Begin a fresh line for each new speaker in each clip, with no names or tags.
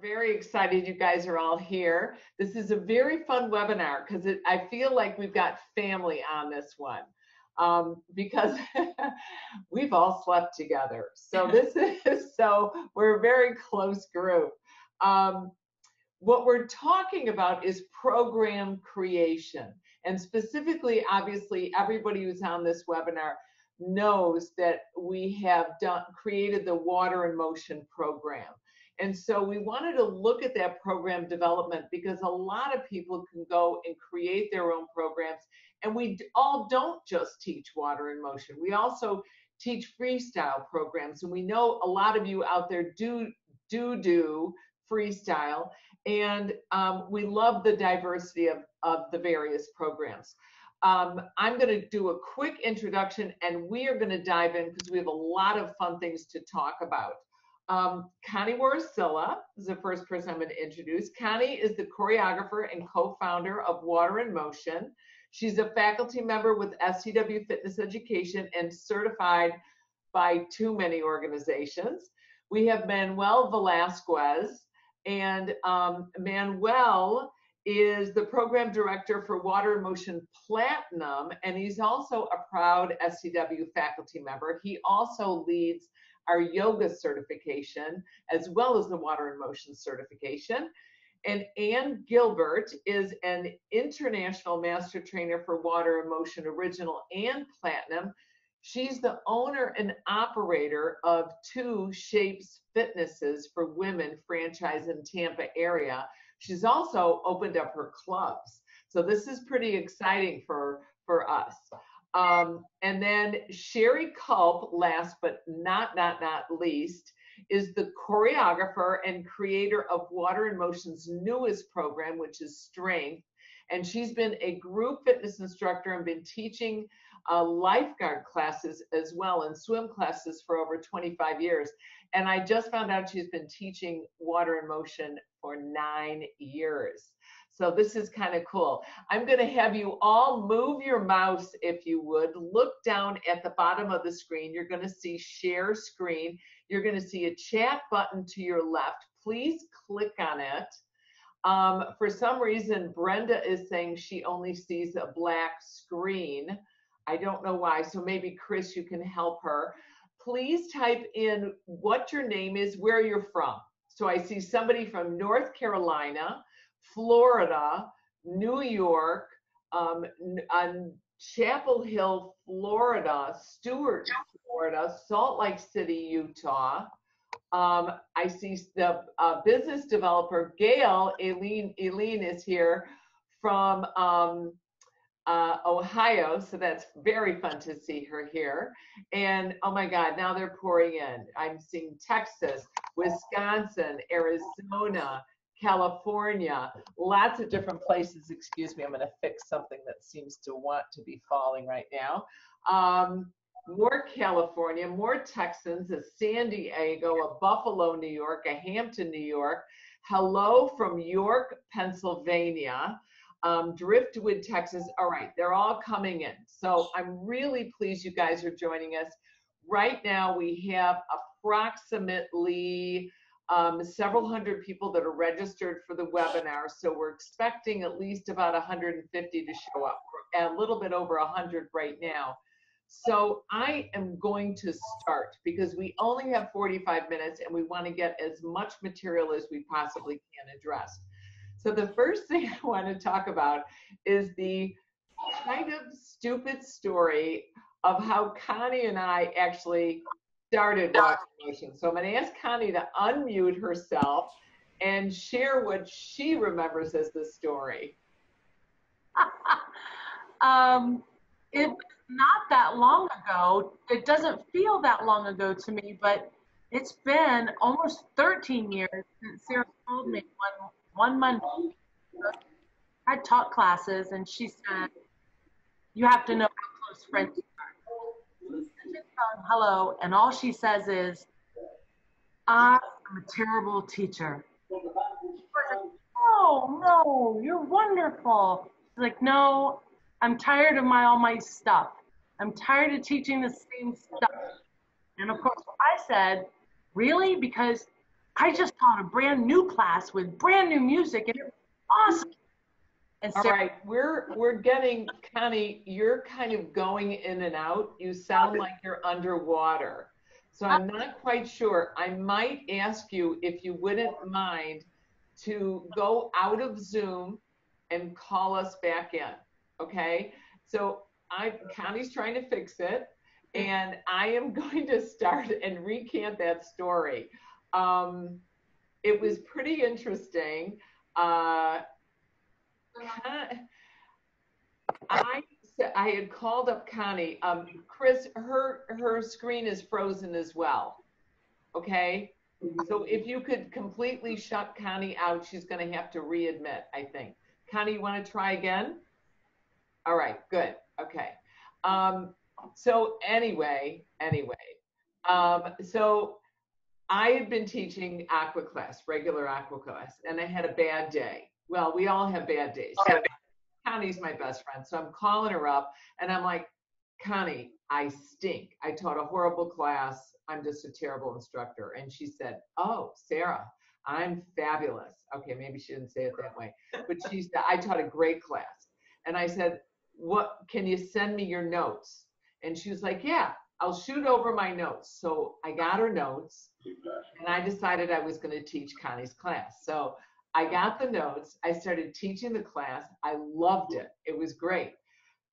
Very excited you guys are all here. This is a very fun webinar because I feel like we've got family on this one because we've all slept together. So we're a very close group. What we're talking about is program creation. And specifically, obviously, everybody who's on this webinar knows that we have created the WATERinMOTION program. And so we wanted to look at that program development because a lot of people can go and create their own programs. And we all don't just teach WATERinMOTION. We also teach freestyle programs. And we know a lot of you out there do freestyle. And we love the diversity of the various programs. I'm going to do a quick introduction and we are going to dive in because we have a lot of fun things to talk about. Connie Warasila is the first person I'm going to introduce. Connie is the choreographer and co-founder of WATERinMOTION. She's a faculty member with SCW Fitness Education and certified by too many organizations. We have Manuel Velazquez, and Manuel is the program director for WATERinMOTION Platinum, and he's also a proud SCW faculty member. He also leads our yoga certification, as well as the WATERinMOTION certification. And Gilbert is an international master trainer for WATERinMOTION Original and Platinum. She's the owner and operator of 2 Shapes Fitnesses for Women franchise in Tampa area. She's also opened up her clubs. So this is pretty exciting for us. And then Cheri Kulp, last but not least, is the choreographer and creator of WATERinMOTION's newest program, which is Strength. And she's been a group fitness instructor and been teaching lifeguard classes as well and swim classes for over 25 years. And I just found out she's been teaching WATERinMOTION for 9 years. So this is kind of cool. I'm going to have you all move your mouse, if you would. Look down at the bottom of the screen. You're going to see share screen. You're going to see a chat button to your left. Please click on it. For some reason, Brenda is saying she only sees a black screen. I don't know why. So maybe Chris, you can help her. Please type in what your name is, where you're from. So I see somebody from North Carolina, Florida, New York, Chapel Hill, Florida, Stuart, Florida, Salt Lake City, Utah. I see the business developer, Gail, Eileen is here from Ohio, so that's very fun to see her here. And oh my God, now they're pouring in. I'm seeing Texas, Wisconsin, Arizona, California, lots of different places. Excuse me, I'm going to fix something that seems to want to be falling right now. More California, more Texans, a San Diego, a Buffalo, New York, a Hampton, New York. Hello from York, Pennsylvania. Driftwood, Texas. All right, they're all coming in. So I'm really pleased you guys are joining us. Right now we have approximately several hundred people that are registered for the webinar. So we're expecting at least about 150 to show up. We're a little bit over 100 right now. So I am going to start because we only have 45 minutes and we want to get as much material as we possibly can address. So the first thing I want to talk about is the kind of stupid story of how Connie and I actually started WATERinMOTION. So I'm going to ask Connie to unmute herself and share what she remembers as the story.
It's not that long ago. It doesn't feel that long ago to me, but it's been almost 13 years since Sarah told me one Monday I taught classes and she said, you have to know how close friends you are. Hello, and all she says is, I'm a terrible teacher. Oh no, you're wonderful. She's like, no, I'm tired of all my stuff. I'm tired of teaching the same stuff. And of course I said, really? Because I just taught a brand new class with brand new music, and it was awesome. And
All
Sarah,
right, we're getting, Connie, you're kind of going in and out. You sound like you're underwater. So I'm not quite sure. I might ask you if you wouldn't mind to go out of Zoom and call us back in, okay? So Connie's trying to fix it, and I am going to start and recant that story. It was pretty interesting. I had called up Connie. Chris, her screen is frozen as well. Okay, so if you could completely shut Connie out, she's going to have to readmit, I think. Connie, you want to try again? All right, good. Okay. So anyway, so I had been teaching aqua class, regular aqua class, and I had a bad day. Well, we all have bad days. So Connie's my best friend. So I'm calling her up and I'm like, Connie, I stink. I taught a horrible class. I'm just a terrible instructor. And she said, oh, Sara, I'm fabulous. Okay, maybe she didn't say it that way, but she said, I taught a great class. And I said, what, can you send me your notes? And she was like, yeah, I'll shoot over my notes. So I got her notes and I decided I was going to teach Connie's class. So I got the notes. I started teaching the class. I loved it. It was great.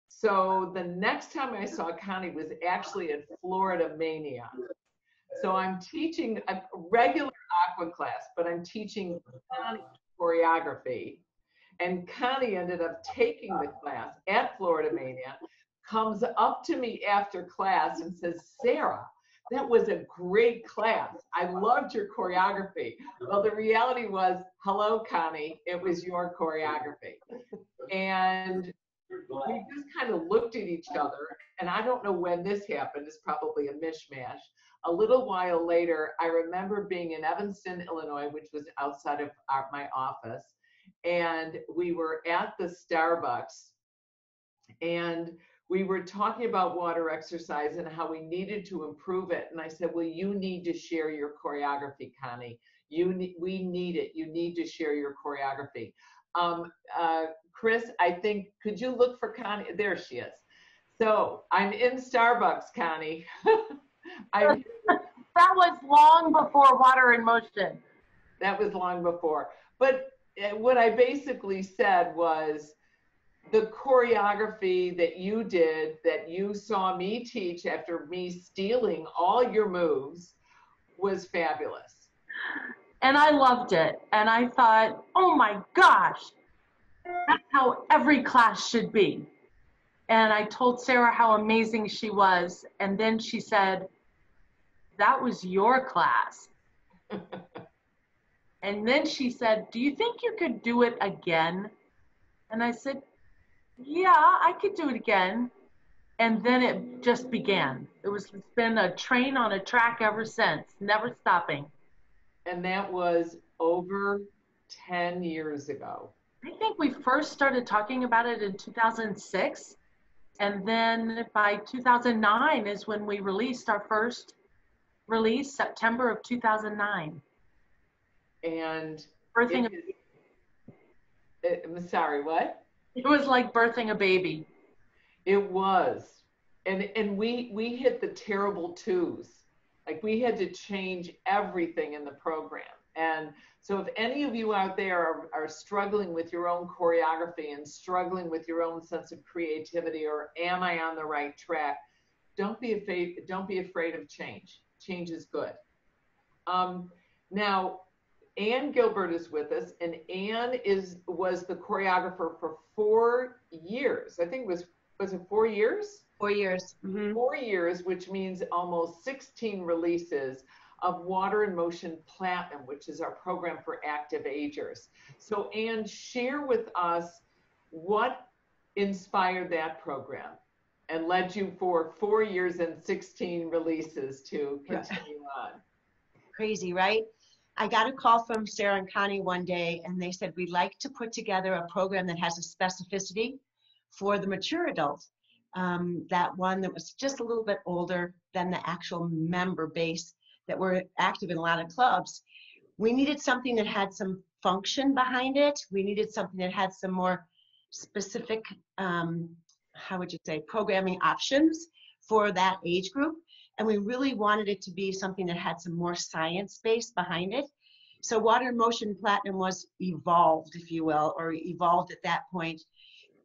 So the next time I saw Connie was actually at Florida Mania. So I'm teaching a regular aqua class, but I'm teaching Connie choreography. And Connie ended up taking the class at Florida Mania, comes up to me after class and says, Sara, that was a great class. I loved your choreography. Well, the reality was, hello, Connie, it was your choreography. And we just kind of looked at each other, and I don't know when this happened. It's probably a mishmash. A little while later, I remember being in Evanston, Illinois, which was outside of my office, and we were at the Starbucks, and we were talking about water exercise and how we needed to improve it. And I said, well, you need to share your choreography, Connie. We need it. You need to share your choreography. Chris, I think, could you look for Connie? There she is. So I'm in Starbucks, Connie.
that was long before Water in Motion.
That was long before. But what I basically said was, the choreography that you did, that you saw me teach after me stealing all your moves, was fabulous.
And I loved it. And I thought, oh my gosh, that's how every class should be. And I told Sara how amazing she was. And then she said, that was your class. And then she said, do you think you could do it again? And I said, yeah, I could do it again. And then it just began. It's been a train on a track ever since, never stopping.
And that was over 10 years ago.
I think we first started talking about it in 2006. And then by 2009 is when we released our first release, September of 2009.
And
birthing
I'm sorry, what?
It was like birthing a baby.
It was. And we hit the terrible twos. Like, we had to change everything in the program. And so if any of you out there are struggling with your own choreography and struggling with your own sense of creativity, or am I on the right track, don't be afraid of change. Change is good. Now, Ann Gilbert is with us, and Ann was the choreographer for 4 years. I think was it 4 years?
4 years. Mm-hmm.
4 years, which means almost 16 releases of WATERinMOTION Platinum, which is our program for active agers. So Ann, share with us what inspired that program and led you for 4 years and 16 releases to continue on.
Crazy, right? I got a call from Sara and Connie one day, and they said, we'd like to put together a program that has a specificity for the mature adult. That one that was just a little bit older than the actual member base that were active in a lot of clubs. We needed something that had some function behind it. We needed something that had some more specific, how would you say, programming options for that age group. And we really wanted it to be something that had some more science base behind it. So WATERinMOTION Platinum was evolved, if you will, or evolved at that point.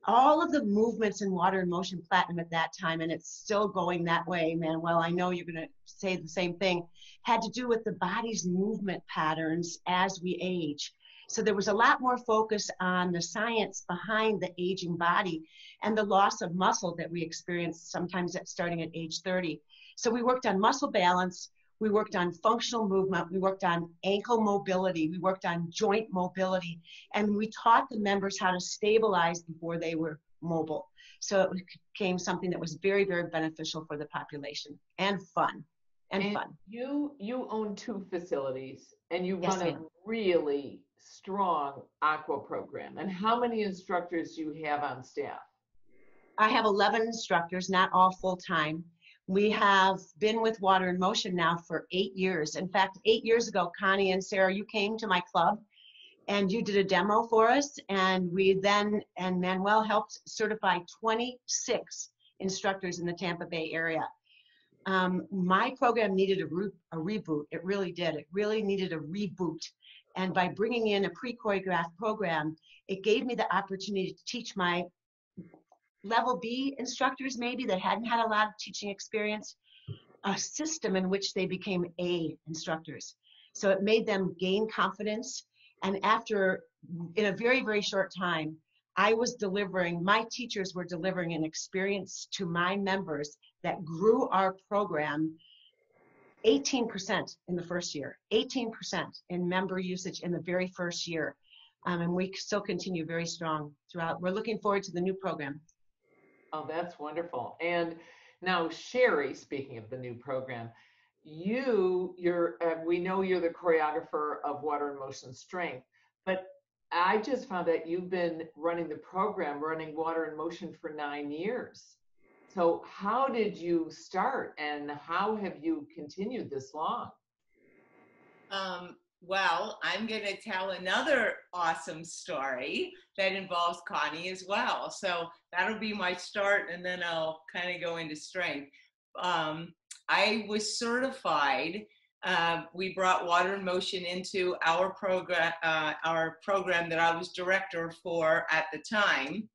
All of the movements in WATERinMOTION Platinum at that time, and it's still going that way, Manuel, I know you're going to say the same thing, had to do with the body's movement patterns as we age. So there was a lot more focus on the science behind the aging body and the loss of muscle that we experience sometimes starting at age 30. So we worked on muscle balance, we worked on functional movement, we worked on ankle mobility, we worked on joint mobility, and we taught the members how to stabilize before they were mobile. So it became something that was very, very beneficial for the population and fun. And fun.
You own 2 facilities and you
Yes,
run a really strong aqua program. And how many instructors do you have on staff?
I have 11 instructors, not all full-time. We have been with WATERinMOTION now for 8 years. In fact, 8 years ago, Connie and Sarah, you came to my club and you did a demo for us. And we then, and Manuel helped certify 26 instructors in the Tampa Bay area. My program needed a reboot. It really did. It really needed a reboot. And by bringing in a pre-choreographed program, it gave me the opportunity to teach my level B instructors maybe that hadn't had a lot of teaching experience, a system in which they became A instructors. So it made them gain confidence. And after, in a very, very short time, my teachers were delivering an experience to my members that grew our program 18% in the first year, 18% in member usage in the very first year. And we still continue very strong throughout. We're looking forward to the new program.
Oh, that's wonderful. And now, Cheri, speaking of the new program, we know you're the choreographer of WATERinMOTION Strength, but I just found that you've been running the program, running WATERinMOTION for 9 years. So how did you start and how have you continued this long?
Well, I'm going to tell another awesome story that involves Connie as well. So that'll be my start, and then I'll kind of go into strength. I was certified. We brought WATERinMOTION into our program that I was director for at the time.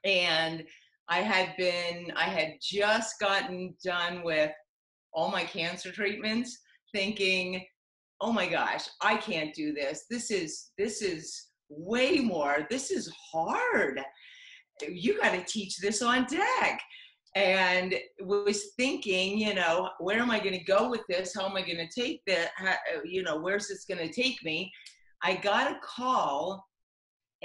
And I had just gotten done with all my cancer treatments, thinking, oh my gosh, I can't do this. This is way more. This is hard. You got to teach this on deck. And was thinking, where am I going to go with this? How am I going to take that? Where's this going to take me? I got a call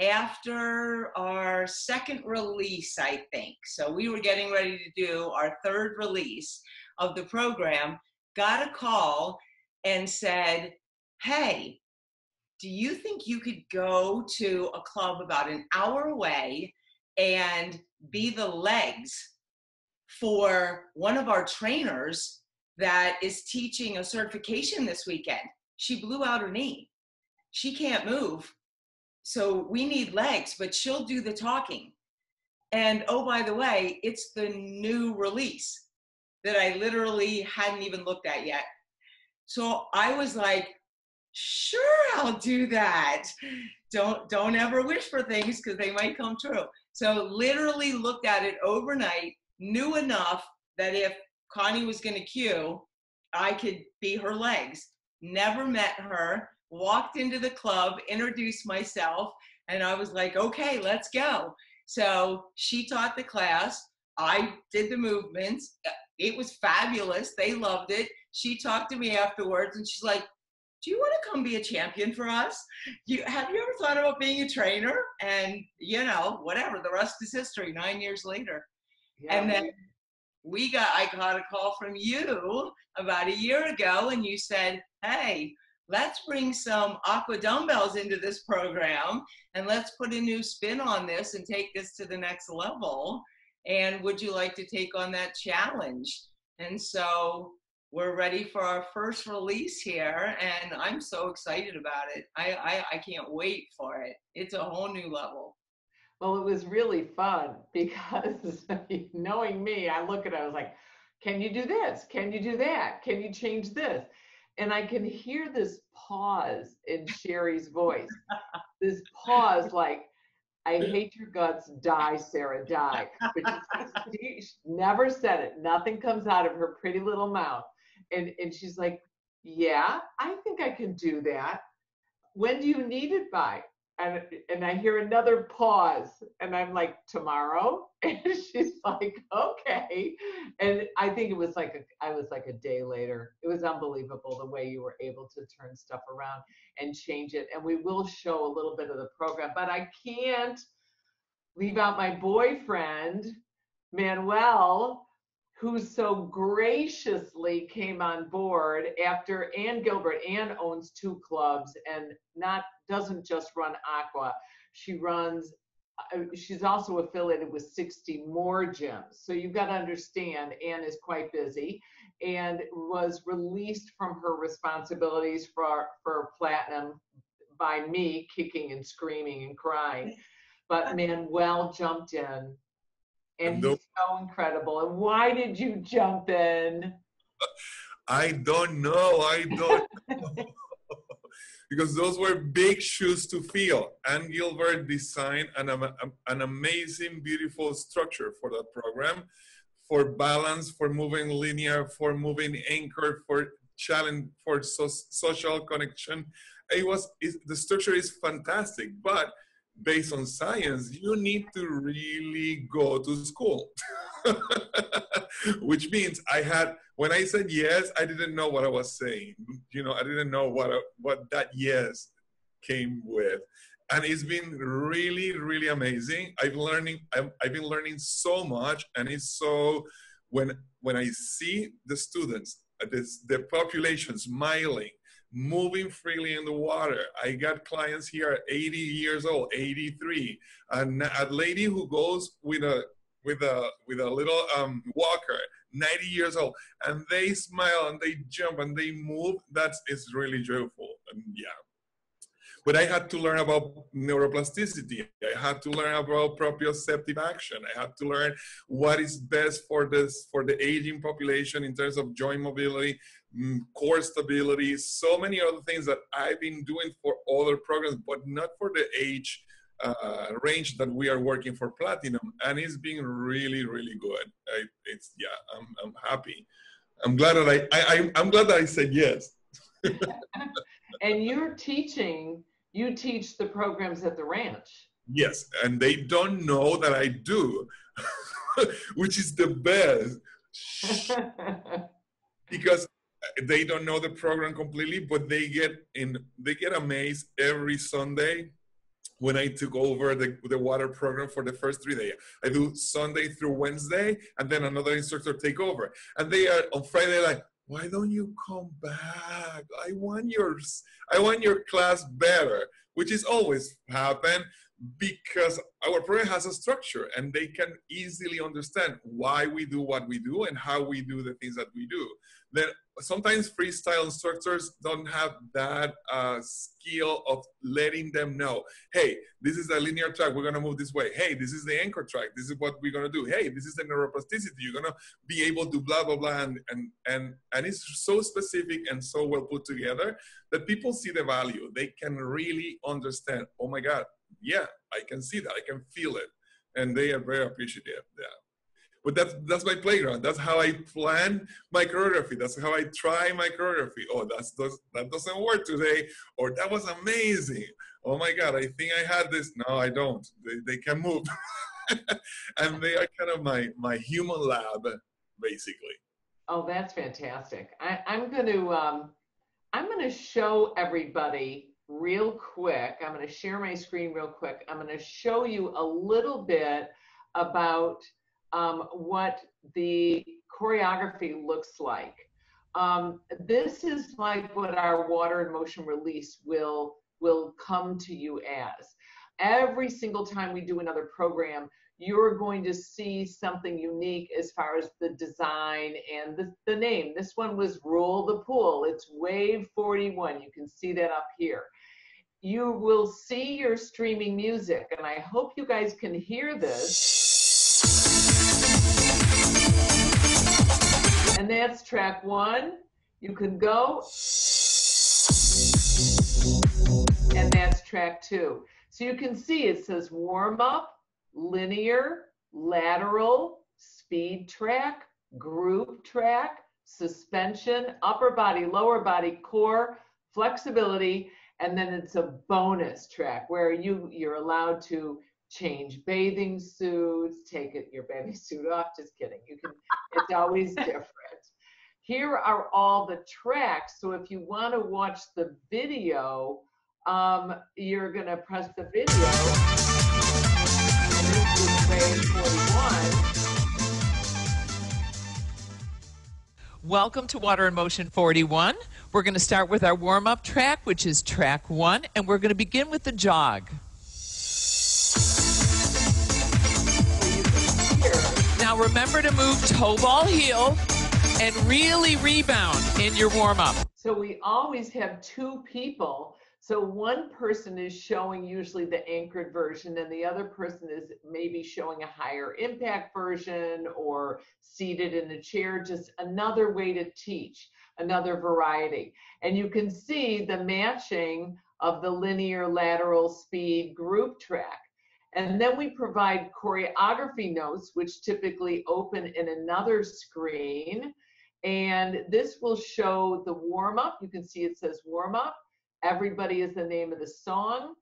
after our second release, I think. So we were getting ready to do our third release of the program, got a call and said, hey, do you think you could go to a club about an hour away and be the legs for one of our trainers that is teaching a certification this weekend? She blew out her knee. She can't move. So we need legs, but she'll do the talking. And oh, by the way, it's the new release that I literally hadn't even looked at yet. So I was like, sure, I'll do that. Don't ever wish for things because they might come true. So literally looked at it overnight, knew enough that if Connie was going to cue, I could be her legs. Never met her, walked into the club, introduced myself, and I was like, okay, let's go. So she taught the class. I did the movements. It was fabulous. They loved it. She talked to me afterwards and she's like, do you want to come be a champion for us? Have you ever thought about being a trainer? And whatever, the rest is history 9 years later. Yeah. And then I got a call from you about a year ago and you said, hey, let's bring some aqua dumbbells into this program and let's put a new spin on this and take this to the next level. And would you like to take on that challenge? And so we're ready for our first release here, and I'm so excited about it. I can't wait for it. It's a whole new level.
Well, it was really fun because knowing me, I look at it, I was like, can you do this? Can you do that? Can you change this? And I can hear this pause in Cheri's voice. This pause like, I hate your guts, die, Sara, die. But she never said it. Nothing comes out of her pretty little mouth. And she's like, yeah, I think I can do that. When do you need it by? And I hear another pause, and I'm like, tomorrow? And she's like, okay. And I think it was like I was like a day later. It was unbelievable the way you were able to turn stuff around and change it. And we will show a little bit of the program, but I can't leave out my boyfriend, Manuel, who so graciously came on board after Ann Gilbert. Ann owns 2 clubs and doesn't just run Aqua. She runs, she's also affiliated with 60 more gyms. So you've got to understand, Ann is quite busy and was released from her responsibilities for Platinum by me kicking and screaming and crying. But Manuel jumped in. And he's so incredible. And why did you jump in?
I don't know. I don't know. Because those were big shoes to fill. And Gilbert designed an amazing, beautiful structure for that program, for balance, for moving linear, for moving anchor, for challenge, for social connection. The structure is fantastic, but based on science, you need to really go to school. Which means when I said yes, I didn't know what I was saying. You know, I didn't know what that yes came with. And it's been really, really amazing. I've been learning so much, and it's so, when I see the students, the population smiling, moving freely in the water. I got clients here 80 years old, 83, and a lady who goes with a little walker, 90 years old, and they smile and they jump and they move. It's really joyful. And yeah. But I had to learn about neuroplasticity. I had to learn about proprioceptive action. I had to learn what is best for the aging population in terms of joint mobility, core stability, so many other things that I've been doing for other programs, but not for the age range that we are working for Platinum. And it's been really, really good. I'm happy. I'm glad that I'm glad that I said yes.
And you teach the programs at the ranch.
Yes, and they don't know that I do, which is the best. Because they don't know the program completely, but they get amazed every Sunday when I took over the water program for the first 3 days. I do Sunday through Wednesday, and then another instructor take over. And they are on Friday like, why don't you come back? I want your class better, which is always happen because our program has a structure and they can easily understand why we do what we do and how we do the things that we do. Then sometimes freestyle instructors don't have that skill of letting them know, hey, this is a linear track, we're gonna move this way. Hey, this is the anchor track, this is what we're gonna do. Hey, this is the neuroplasticity, you're gonna be able to blah, blah, blah. And it's so specific and so well put together that people see the value. They can really understand, oh my God, yeah, I can see that, I can feel it. And they are very appreciative. Yeah. But that's my playground. That's how I plan my choreography. That's how I try my choreography. Oh, that doesn't work today. Or that was amazing. Oh my God, I think I had this. No, I don't. They can move. And they are kind of my human lab, basically.
Oh, that's fantastic. I'm gonna show everybody real quick. I'm gonna share my screen real quick. I'm gonna show you a little bit about what the choreography looks like. This is like what our Water in Motion release will come to you as. Every single time we do another program, you're going to see something unique as far as the design and the name. This one was Roll the Pool. It's Wave 41. You can see that up here. You will see your streaming music, and I hope you guys can hear this. And that's track 1. You can go. And that's track 2. So you can see it says warm up, linear, lateral, speed track, group track, suspension, upper body, lower body, core, flexibility, and then it's a bonus track where you're allowed to change bathing suits, take your bathing suit off, just kidding. It's always different. Here are all the tracks. So if you want to watch the video, you're going to press the video. And this is Wave 41.
Welcome to Water in Motion 41. We're going to start with our warm-up track, which is track 1, and we're going to begin with the jog. Now remember to move toe ball heel and really rebound in your warm-up.
So we always have 2 people. So one person is showing usually the anchored version, and the other person is maybe showing a higher impact version or seated in a chair, just another way to teach, another variety. And you can see the matching of the linear, lateral, speed, group track. And then we provide choreography notes, which typically open in another screen. And this will show the warm-up. You can see it says warm-up. Everybody is the name of the song.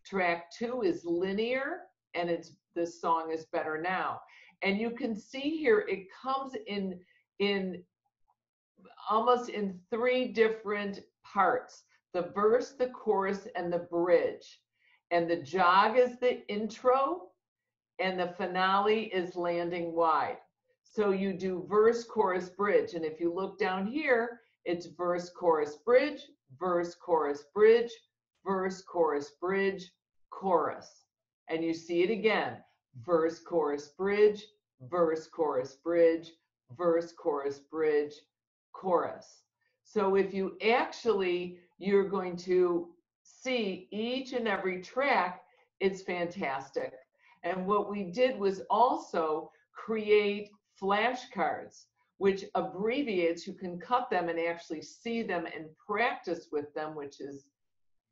Track 2 is linear, and the song is Better Now. And you can see here it comes in almost in 3 different parts: the verse, the chorus, and the bridge. And the jog is the intro, and the finale is landing wide. So you do verse, chorus, bridge. And if you look down here, it's verse, chorus, bridge, verse, chorus, bridge, verse, chorus, bridge, chorus. And you see it again: verse, chorus, bridge, verse, chorus, bridge, verse, chorus, bridge, chorus. So if you're going to see each and every track, it's fantastic. And what we did was also create flashcards, which abbreviates. You can cut them and actually see them and practice with them, which is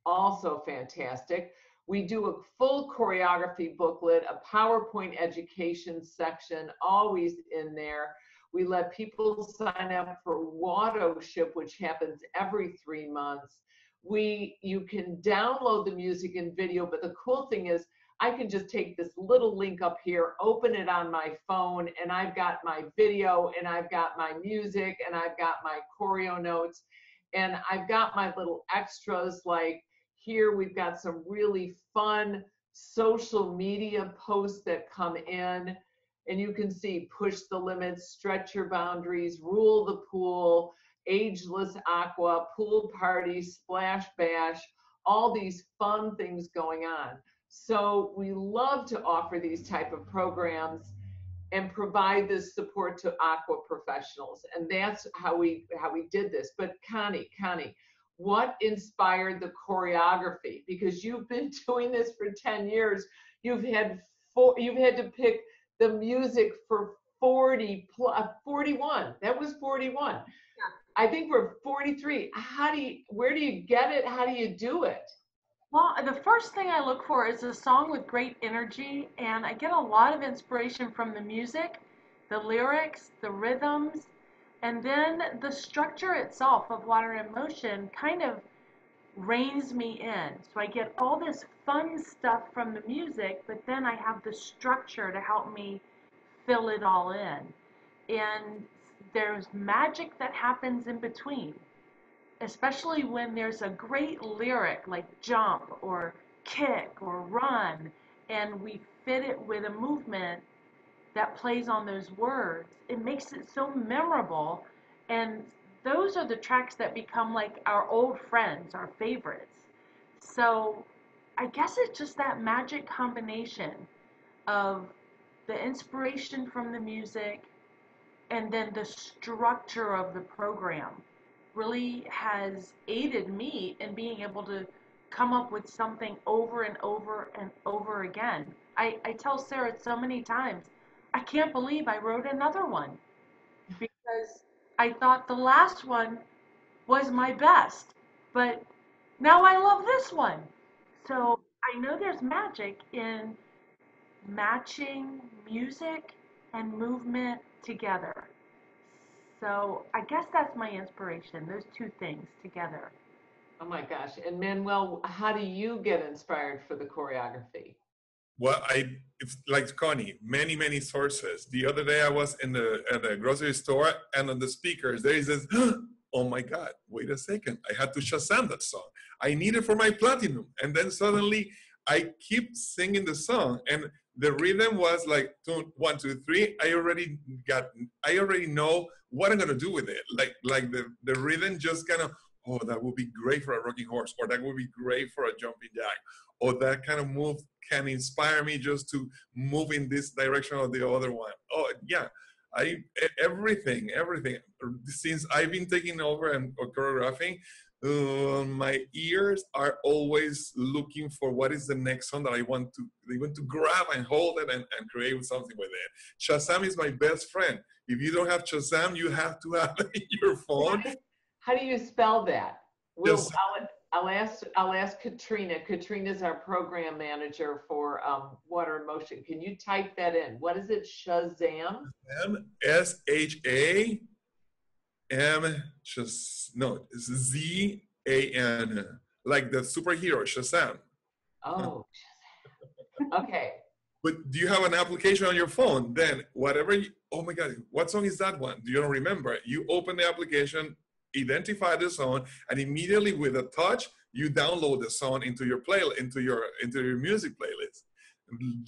also fantastic. We do a full choreography booklet, a PowerPoint education section, always in there. We let people sign up for Watership, which happens every 3 months. You can download the music and video, but the cool thing is I can just take this little link up here, open it on my phone, and I've got my video, and I've got my music, and I've got my choreo notes, and I've got my little extras. Like here, we've got some really fun social media posts that come in, and you can see push the limits, stretch your boundaries, rule the pool, ageless aqua, pool party, splash bash, all these fun things going on. So we love to offer these type of programs and provide this support to aqua professionals. And that's how we did this. But Connie, what inspired the choreography? Because you've been doing this for 10 years. You've had to pick the music for 41. That was 41. Yeah. I think we're 43. Where do you get it? How do you do it?
Well, the first thing I look for is a song with great energy, and I get a lot of inspiration from the music, the lyrics, the rhythms, and then the structure itself of Water in Motion kind of reins me in. So I get all this fun stuff from the music, but then I have the structure to help me fill it all in. And there's magic that happens in between, especially when there's a great lyric like jump or kick or run, and we fit it with a movement that plays on those words. It makes it so memorable, and those are the tracks that become like our old friends, our favorites. So I guess it's just that magic combination of the inspiration from the music, and then the structure of the program really has aided me in being able to come up with something over and over and over again. I tell Sarah so many times, I can't believe I wrote another one because I thought the last one was my best, but now I love this one. So I know there's magic in matching music and movement together. So I guess that's my inspiration, those two things together.
Oh my gosh. And Manuel, how do you get inspired for the choreography?
Well, it's like Connie, many sources. The other day I was at the grocery store, and on the speakers there is this, oh my God, wait a second. I had to Shazam that song. I need it for my platinum. And then suddenly I keep singing the song, and the rhythm was like 1, 2, 3. I already know what I'm gonna do with it. Like the rhythm just kind of, oh, that would be great for a rocking horse, or that would be great for a jumping jack, or that kind of move can inspire me just to move in this direction or the other one. Oh yeah, everything. Since I've been taking over and choreographing, my ears are always looking for what is the next song that I want to grab and hold it and create something with it. Shazam is my best friend. If you don't have Shazam, you have to have it in your phone.
How do you spell that?
Yes.
I'll ask Katrina. Katrina's our program manager for WATERinMOTION. Can you type that in? What is it? Shazam?
SHAM. No, it's ZAN. Like the superhero Shazam.
Oh, okay.
But do you have an application on your phone? Then oh my God, what song is that one? Do you don't remember? You open the application, identify the song, and immediately with a touch, you download the song into your into your music playlist.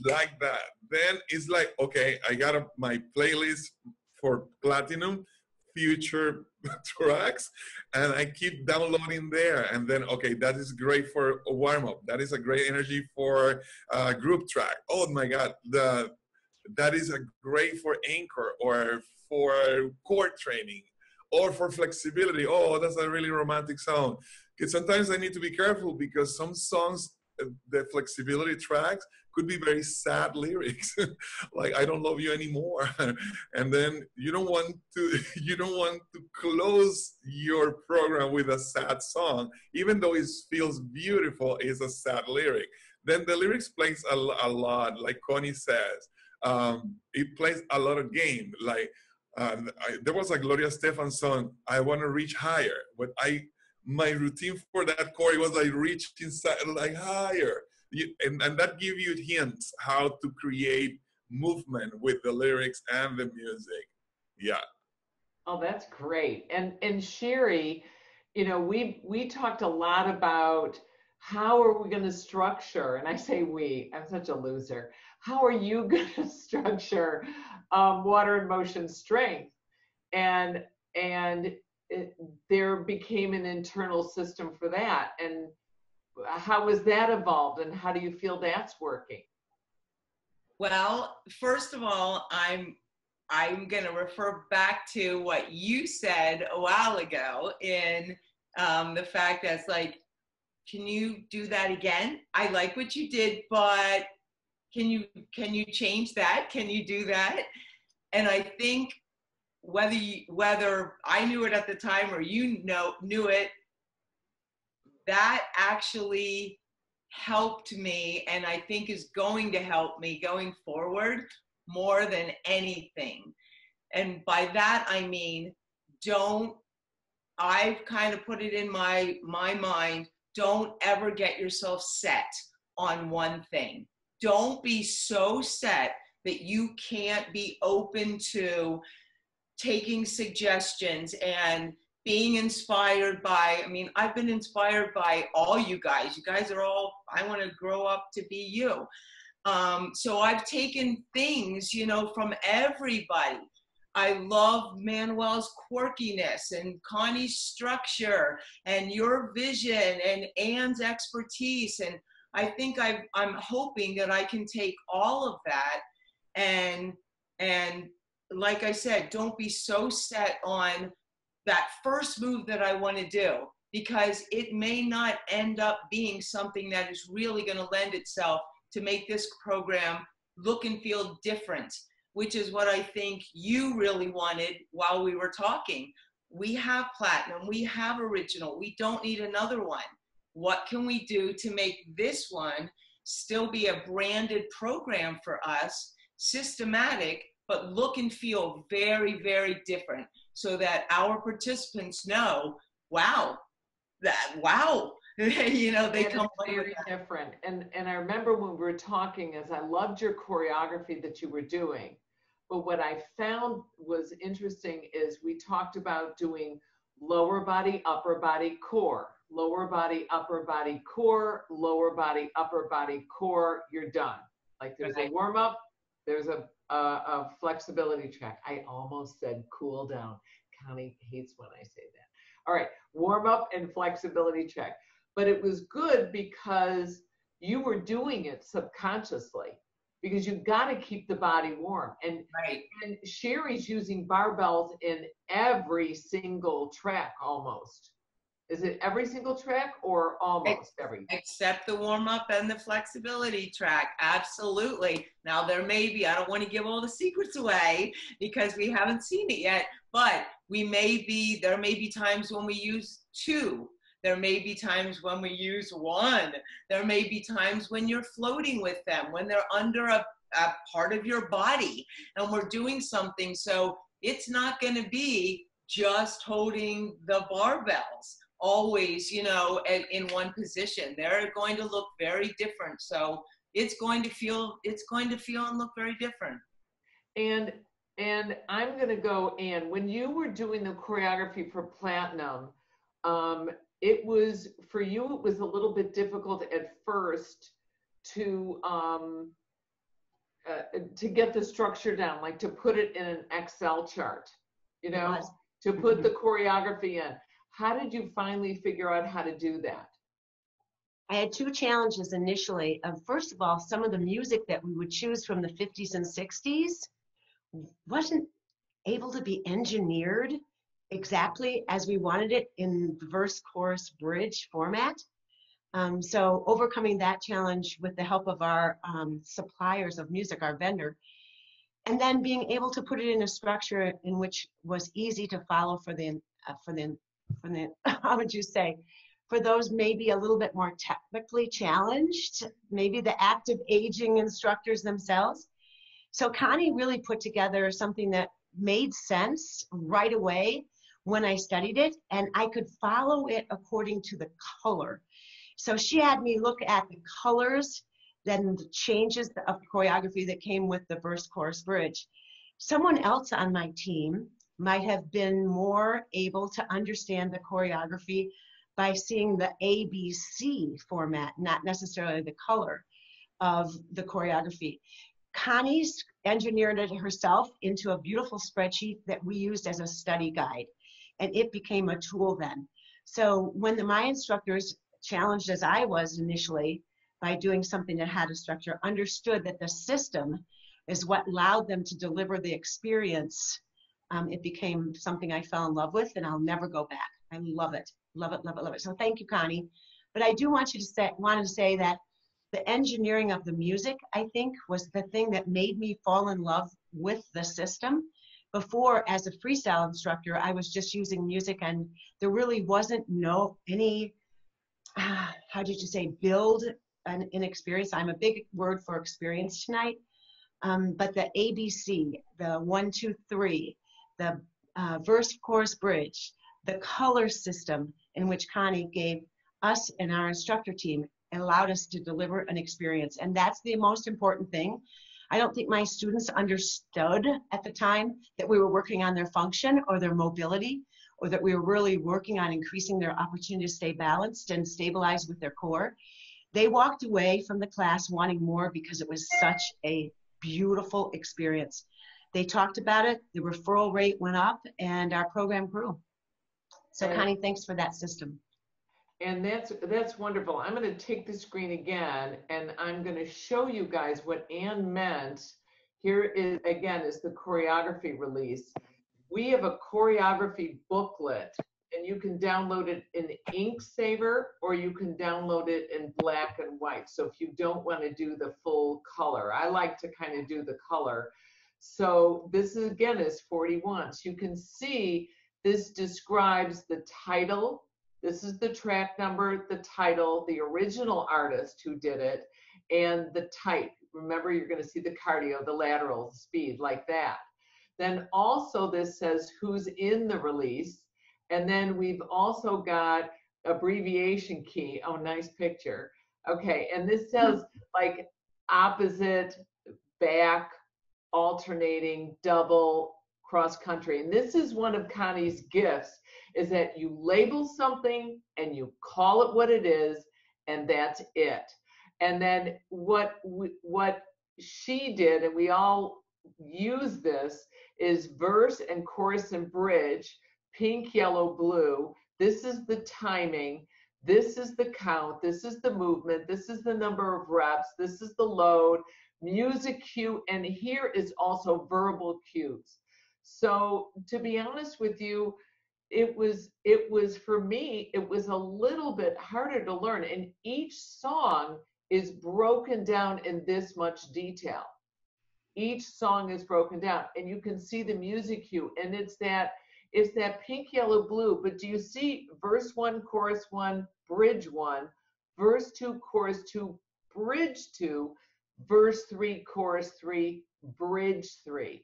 Like that. Then it's like, okay, I got my playlist for platinum, future tracks, and I keep downloading there. And then, okay, that is great for a warm-up. That is a great energy for a group track. Oh my God, that is a great for anchor or for core training or for flexibility. Oh, that's a really romantic song. Because sometimes I need to be careful because some songs, the flexibility tracks could be very sad lyrics, like "I don't love you anymore," and then you don't want to close your program with a sad song, even though it feels beautiful. It's a sad lyric. Then the lyrics plays a lot, like Connie says. It plays a lot of game. Like there was a Gloria Estefan song, "I Want to Reach Higher," but my routine for that chord was like reach inside, like higher. And that gives you hints how to create movement with the lyrics and the music. Yeah.
Oh, that's great. And Cheri, you know, we talked a lot about how are we going to structure, and I say we, I'm such a loser. How are you going to structure WATERinMOTION strength? And there became an internal system for that. And how has that evolved, and how do you feel that's working?
Well, first of all, I'm going to refer back to what you said a while ago in the fact that it's like, can you do that again? I like what you did, but can you change that? Can you do that? And I think whether I knew it at the time or you knew it, that actually helped me, and I think is going to help me going forward more than anything. And by that I mean, I've kind of put it in my mind, don't ever get yourself set on one thing. Don't be so set that you can't be open to taking suggestions and being inspired by, I mean, I've been inspired by all you guys. You guys are all, I want to grow up to be you. So I've taken things, you know, from everybody. I love Manuel's quirkiness and Connie's structure and your vision and Anne's expertise. And I think I'm hoping that I can take all of that and like I said, don't be so set on that first move that I want to do, because it may not end up being something that is really going to lend itself to make this program look and feel different, which is what I think you really wanted while we were talking. We have Platinum, we have Original, we don't need another one. What can we do to make this one still be a branded program for us, systematic, but look and feel very, very different, so that our participants know, wow, you know, they come away with
very
that.
different. And I remember when we were talking, as I loved your choreography that you were doing, but what I found was interesting is we talked about doing lower body, upper body, core, lower body, upper body, core, lower body, upper body, core, you're done. Like there's a warm up, there's a flexibility track. I almost said cool down. Connie hates when I say that. All right, warm up and flexibility check. But it was good because you were doing it subconsciously, because you've got to keep the body warm. And Cheri's using barbells in every single track almost. Is it every single track or almost every?
Except the warm-up and the flexibility track, absolutely. Now there may be, I don't want to give all the secrets away because we haven't seen it yet, but there may be times when we use 2. There may be times when we use 1. There may be times when you're floating with them, when they're under a part of your body and we're doing something. So it's not going to be just holding the barbells always, you know, in one position. They're going to look very different. So it's going to feel and look very different.
And I'm going to go in. When you were doing the choreography for Platinum, it was, for you, it was a little bit difficult at first to get the structure down, like to put it in an Excel chart, you know, to put the choreography in. How did you finally figure out how to do that?
I had 2 challenges initially. First of all, some of the music that we would choose from the 50s and 60s wasn't able to be engineered exactly as we wanted it in verse, chorus, bridge format. So overcoming that challenge with the help of our suppliers of music, our vendor, and then being able to put it in a structure in which was easy to follow for the how would you say, for those maybe a little bit more technically challenged, maybe the active aging instructors themselves. So Connie really put together something that made sense right away when I studied it, and I could follow it according to the color. So she had me look at the colors, then the changes of choreography that came with the verse, chorus, bridge. Someone else on my team might have been more able to understand the choreography by seeing the ABC format, not necessarily the color of the choreography. Connie's engineered it herself into a beautiful spreadsheet that we used as a study guide, and it became a tool then. So when my instructors, challenged as I was initially by doing something that had a structure, understood that the system is what allowed them to deliver the experience, it became something I fell in love with, and I'll never go back. I love it, love it, love it, love it. So thank you, Connie. But I do want you to say that the engineering of the music, I think, was the thing that made me fall in love with the system. Before, as a freestyle instructor, I was just using music, and there really wasn't any, how did you say, build an experience. I'm a big word for experience tonight. But the ABC, the 1, 2, 3, the verse, chorus, bridge, the color system in which Connie gave us and our instructor team allowed us to deliver an experience. And that's the most important thing. I don't think my students understood at the time that we were working on their function or their mobility, or that we were really working on increasing their opportunity to stay balanced and stabilize with their core. They walked away from the class wanting more because it was such a beautiful experience. They talked about it, the referral rate went up, and our program grew. So Connie, thanks for that system.
And that's wonderful. I'm going to take the screen again, and I'm going to show you guys what Ann meant Here is, again, is the choreography release. We have a choreography booklet, and you can download it in ink saver, or you can download it in black and white. So if you don't want to do the full color, I like to kind of do the color. So this is, again, is 41. So you can see this describes the title. This is the track number, the title, the original artist who did it, and the type. Remember, you're going to see the cardio, the lateral, the speed, like that. Then also this says who's in the release. And then we've also got abbreviation key. Oh, nice picture. Okay, and this says like opposite, back, alternating, double, cross country. And this is one of Connie's gifts, is that you label something and you call it what it is, and that's it. And then what she did, and we all use this, is verse and chorus and bridge, pink, yellow, blue. This is the timing. This is the count. This is the movement. This is the number of reps. This is the load, music cue, and here is also verbal cues. So to be honest with you, it was for me, it was a little bit harder to learn, and each song is broken down in this much detail. Each song is broken down, and you can see the music cue, and it's that pink, yellow, blue. But do you see verse 1, chorus 1, bridge 1, verse 2, chorus 2, bridge 2, verse 3, chorus 3, bridge 3.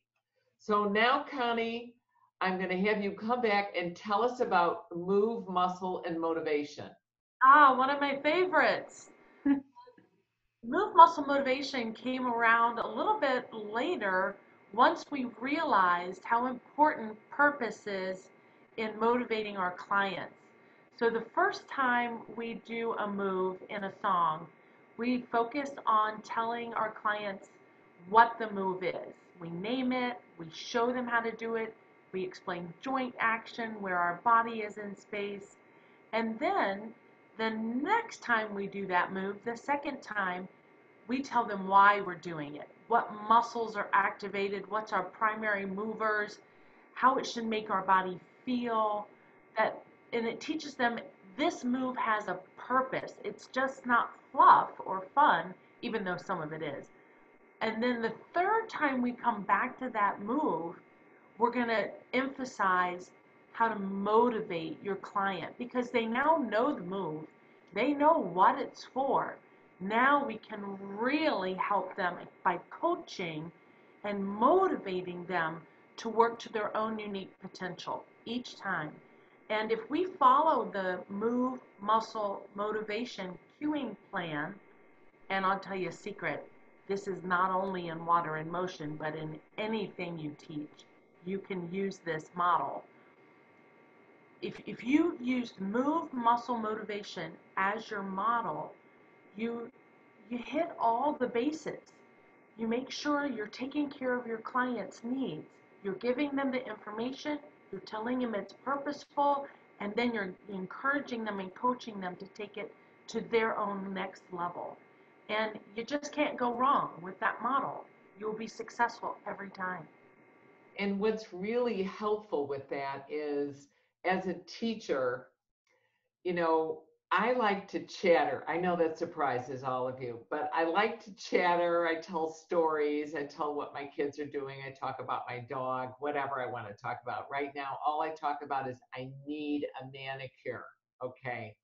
So now, Connie, I'm going to have you come back and tell us about move, muscle, and motivation.
One of my favorites. Move, muscle, motivation came around a little bit later once we realized how important purpose is in motivating our clients. So the first time we do a move in a song, we focus on telling our clients what the move is. We name it, we show them how to do it, we explain joint action, where our body is in space, and then the next time we do that move, the second time, we tell them why we're doing it, what muscles are activated, what's our primary movers, how it should make our body feel, and it teaches them this move has a purpose. It's just not fluff or fun, even though some of it is. And then the third time we come back to that move, we're going to emphasize how to motivate your client, because they now know the move. They know what it's for. Now we can really help them by coaching and motivating them to work to their own unique potential each time. And if we follow the move, muscle, motivation cueing plan, and I'll tell you a secret, this is not only in Water in Motion, but in anything you teach, you can use this model. If you use move, muscle, motivation as your model, you hit all the basics. You make sure you're taking care of your client's needs. You're giving them the information, you're telling them it's purposeful, and then you're encouraging them and coaching them to take it to their own next level. And you just can't go wrong with that model. You'll be successful every time.
And what's really helpful with that is, as a teacher, you know, I like to chatter. I know that surprises all of you, but I like to chatter. I tell stories. I tell what my kids are doing. I talk about my dog, whatever I want to talk about. Right now, all I talk about is I need a manicure. Okay.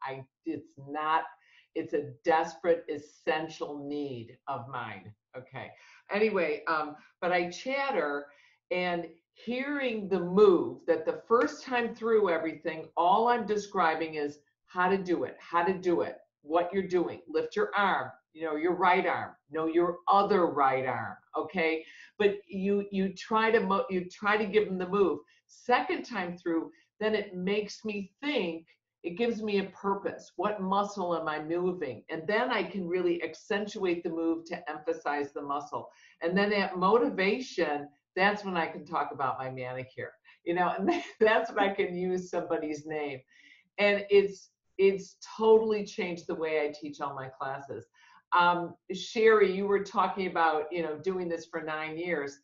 It's a desperate, essential need of mine. Okay. Anyway, but I chatter, and hearing the move, that the first time through everything, all I'm describing is how to do it, what you're doing. Lift your arm, your right arm, your other right arm, okay? But you try to give them the move. Second time through, then it makes me think, it gives me a purpose. What muscle am I moving? And then I can really accentuate the move to emphasize the muscle. And then at motivation, that's when I can talk about my manicure, and that's when I can use somebody's name. And it's totally changed the way I teach all my classes. Cheri, you were talking about, you know, doing this for 9 years.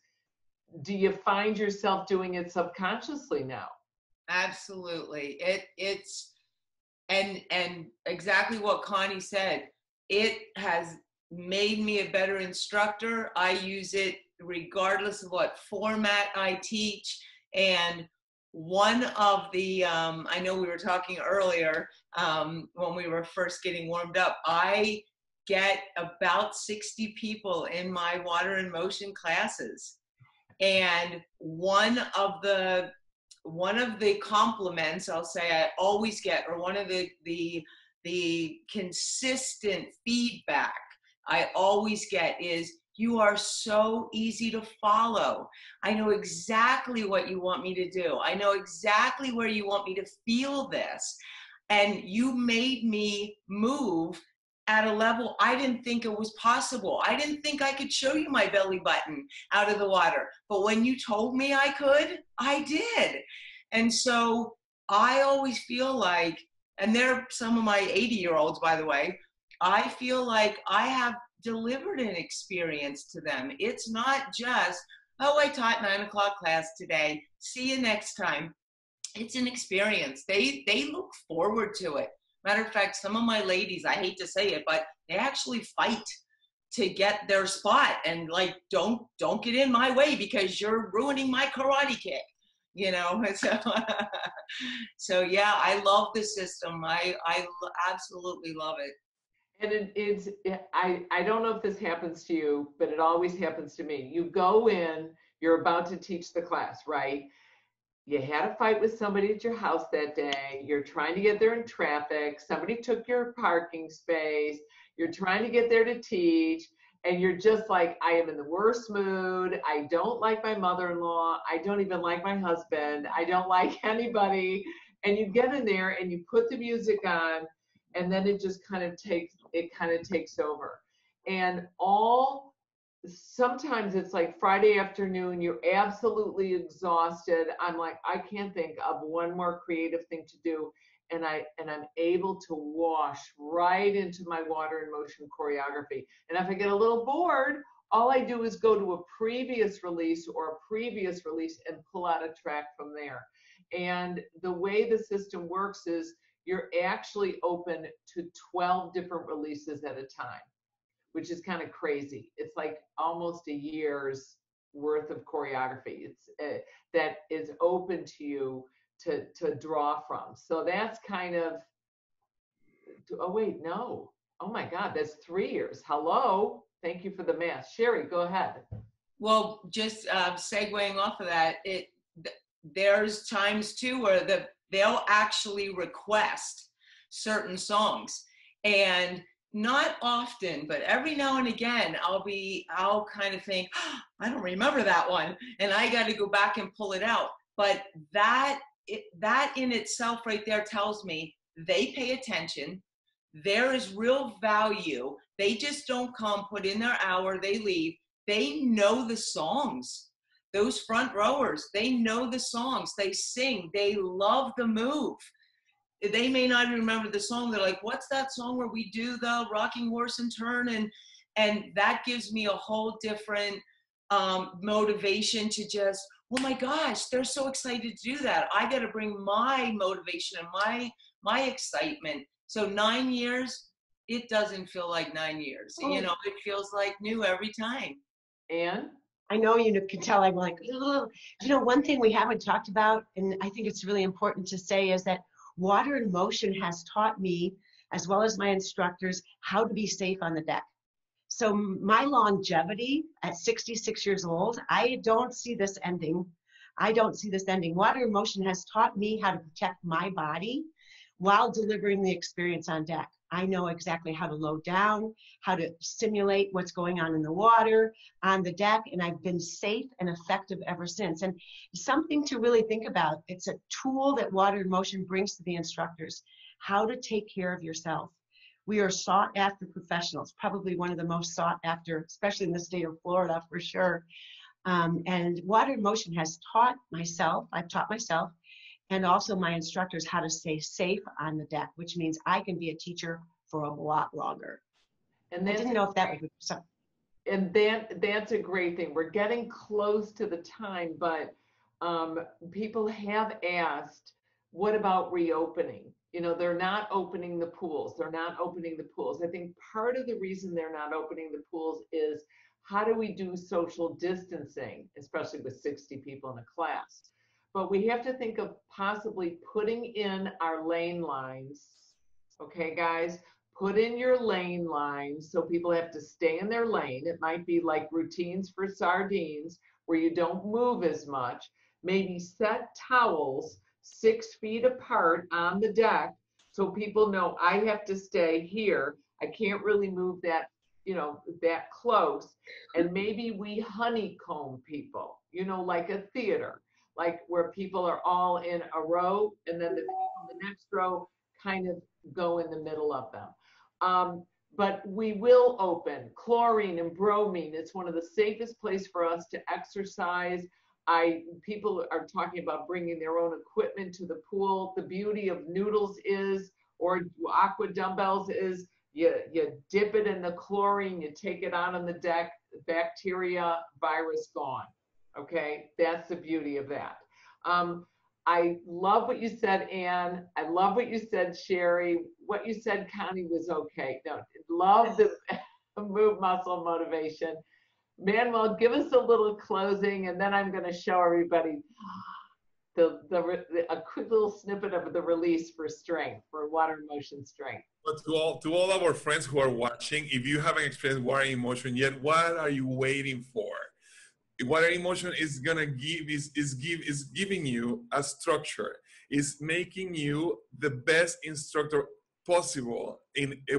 Do you find yourself doing it subconsciously now?
Absolutely. It's and exactly what Connie said. It has made me a better instructor. I use it regardless of what format I teach. And one of the, I know we were talking earlier when we were first getting warmed up, I get about 60 people in my Water in Motion classes. And one of the compliments I'll say I always get, or one of the consistent feedback I always get is, you are so easy to follow. I know exactly what you want me to do. I know exactly where you want me to feel this. And you made me move at a level I didn't think it was possible. I didn't think I could show you my belly button out of the water. But when you told me I could, I did. And so I always feel like, and they're some of my 80-year-olds, by the way, I feel like I have delivered an experience to them. It's not just, oh, I taught 9 o'clock class today, see you next time. It's an experience. They look forward to it. Matter of fact, some of my ladies, I hate to say it, but they actually fight to get their spot, and like, don't get in my way because you're ruining my karate kick, you know. So yeah, I love the system. I absolutely love it.
And I don't know if this happens to you, but it always happens to me. You go in, you're about to teach the class, right? You had a fight with somebody at your house that day. You're trying to get there in traffic. Somebody took your parking space. You're trying to get there to teach. And you're just like, I am in the worst mood. I don't like my mother-in-law. I don't even like my husband. I don't like anybody. And you get in there and you put the music on, and then it just kind of takes over. And sometimes it's like Friday afternoon, you're absolutely exhausted. I'm like, I can't think of one more creative thing to do. And I'm able to wash right into my Water in Motion choreography. And if I get a little bored, all I do is go to a previous release and pull out a track from there. And the way the system works is you're actually open to 12 different releases at a time, which is kind of crazy. It's like almost a year's worth of choreography. That is open to you to draw from. So that's kind of, oh wait, no. Oh my God, that's 3 years. Hello, thank you for the math. Cheri, go ahead.
Well, just segueing off of that, there's times too where they'll actually request certain songs, and not often, but every now and again, I'll kind of think, oh, I don't remember that one, and I got to go back and pull it out. But that in itself right there tells me they pay attention. There is real value. They just don't come, put in their hour, they leave. They know the songs. Those front rowers, they know the songs. They sing. They love the move. They may not even remember the song. They're like, what's that song where we do the rocking horse and turn? And that gives me a whole different motivation to just, oh my gosh, they're so excited to do that. I got to bring my motivation and my excitement. So 9 years, it doesn't feel like 9 years.
Oh.
You know, it feels like new every time.
And
I know you can tell I'm like, ugh. You know, one thing we haven't talked about, and I think it's really important to say, is that Water in Motion has taught me, as well as my instructors, how to be safe on the deck. So my longevity at 66 years old, I don't see this ending. Water in Motion has taught me how to protect my body while delivering the experience on deck. I know exactly how to load down, how to simulate what's going on in the water, on the deck, and I've been safe and effective ever since. And something to really think about, it's a tool that Water in Motion brings to the instructors, how to take care of yourself. We are sought after professionals, probably one of the most sought after, especially in the state of Florida for sure. And Water in Motion has taught myself, I've taught myself, and also my instructors how to stay safe on the deck, which means I can be a teacher for a lot longer.
And
I didn't know if that would be something.
And that's a great thing. We're getting close to the time, but people have asked, what about reopening? You know, they're not opening the pools. They're not opening the pools. I think part of the reason they're not opening the pools is, how do we do social distancing, especially with 60 people in a class? But we have to think of possibly putting in our lane lines. Okay, guys, put in your lane lines so people have to stay in their lane. It might be like routines for sardines where you don't move as much. Maybe set towels 6 feet apart on the deck so people know I have to stay here. I can't really move that, you know, that close. And maybe we honeycomb people, you know, like a theater, like where people are all in a row and then the people in the next row kind of go in the middle of them. But we will open chlorine and bromine. It's one of the safest places for us to exercise. People are talking about bringing their own equipment to the pool. The beauty of noodles is, or aqua dumbbells is, you dip it in the chlorine, you take it out on the deck, bacteria, virus gone. Okay, that's the beauty of that. I love what you said, Anne. I love what you said, Cheri. What you said, Connie, was okay. No, love the move muscle motivation. Manuel, give us a little closing, and then I'm going to show everybody a quick little snippet of the release for strength, for water in motion strength.
But to all our friends who are watching, if you haven't experienced water in motion yet, what are you waiting for? Water in motion is gonna is giving you a structure. Is making you the best instructor possible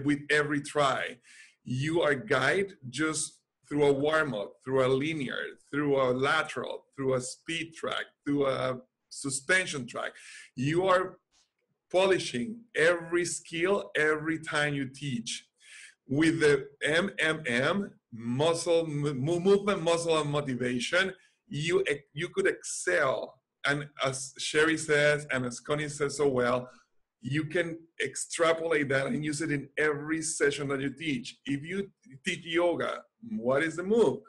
with every try. You are guided just through a warm-up, through a linear, through a lateral, through a speed track, through a suspension track. You are polishing every skill every time you teach. With the MMM, movement, muscle, and motivation, you could excel. And as Cheri says, and as Connie says so well, you can extrapolate that and use it in every session that you teach. If you teach yoga, what is the move?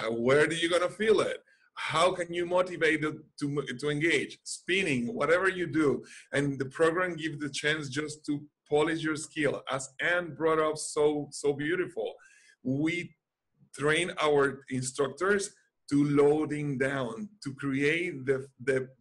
Where are you gonna feel it? How can you motivate to engage? Spinning, whatever you do. And the program gives the chance just to polish your skill. As Anne brought up so beautiful, we train our instructors to loading down, to create the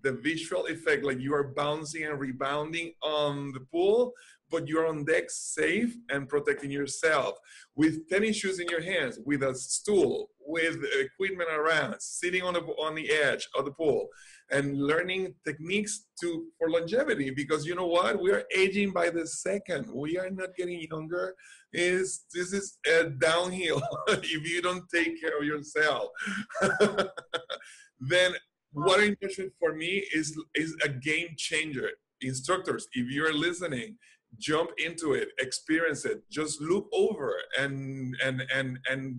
visual effect, like you are bouncing and rebounding on the pool, but you're on deck safe and protecting yourself with tennis shoes in your hands, with a stool, with equipment around, sitting on the edge of the pool, and learning techniques for longevity. Because you know what? We are aging by the second. We are not getting younger. This is downhill if you don't take care of yourself. Then water in motion for me is a game changer. Instructors, if you're listening, jump into it, experience it. Just look over and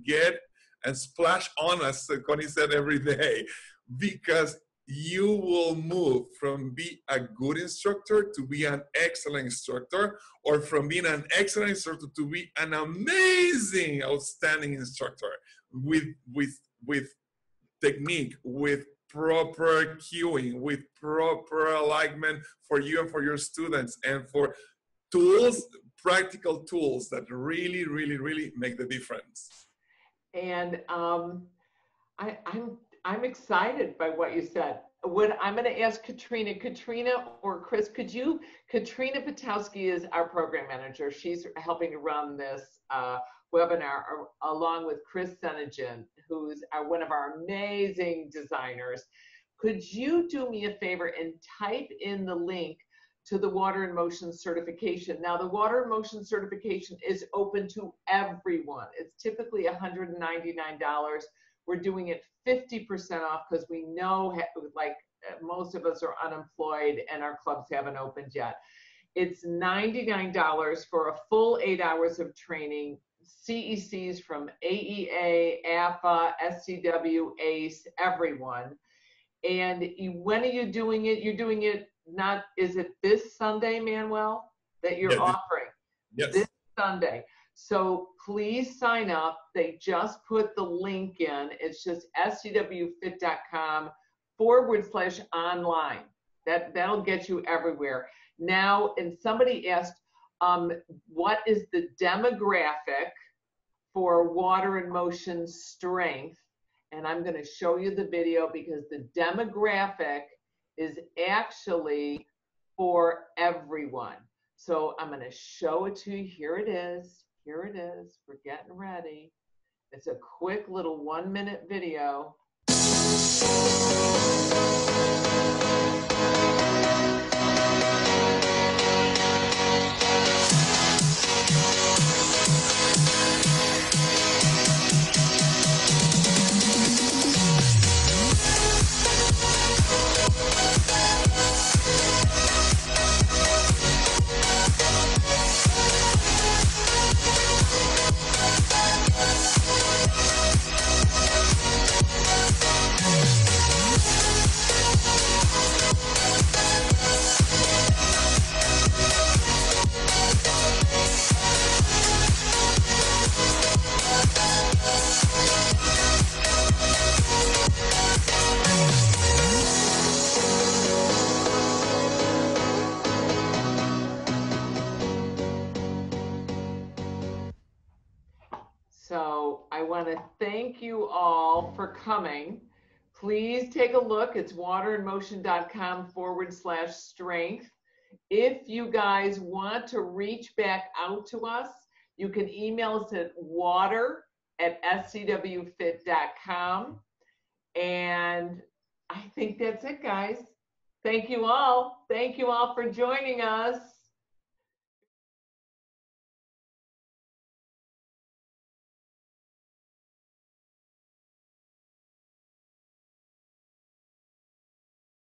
get and splash on, as Connie said, every day, because you will move from be a good instructor to be an excellent instructor, or from being an excellent instructor to be an amazing, outstanding instructor with technique, with proper cueing, with proper alignment for you and for your students, and for tools, practical tools that really, really, really make the difference.
And I'm excited by what you said. I'm going to ask Katrina or Chris, Katrina Potowski is our program manager. She's helping to run this webinar along with Chris Senegin, who's one of our amazing designers. Could you do me a favor and type in the link to the Water in Motion certification? Now, the Water in Motion certification is open to everyone. It's typically $199. We're doing it 50% off because we know, like, most of us are unemployed and our clubs haven't opened yet. It's $99 for a full 8 hours of training, CECs from AEA, AFA, SCW, ACE, everyone. And when are you doing it? You're doing it is it this Sunday, Manuel, that you're offering?
Yes.
This Sunday. So please sign up. They just put the link in. It's just scwfit.com/online. That'll get you everywhere. Now, and somebody asked, what is the demographic for Water in Motion Strength? And I'm going to show you the video because the demographic is actually for everyone. So I'm going to show it to you. Here it is. Here it is. We're getting ready. It's a quick little 1-minute video. So I want to thank you all for coming. Please take a look. It's WATERinMOTION.com/strength. If you guys want to reach back out to us, you can email us at water@scwfit.com. And I think that's it, guys. Thank you all. Thank you all for joining us.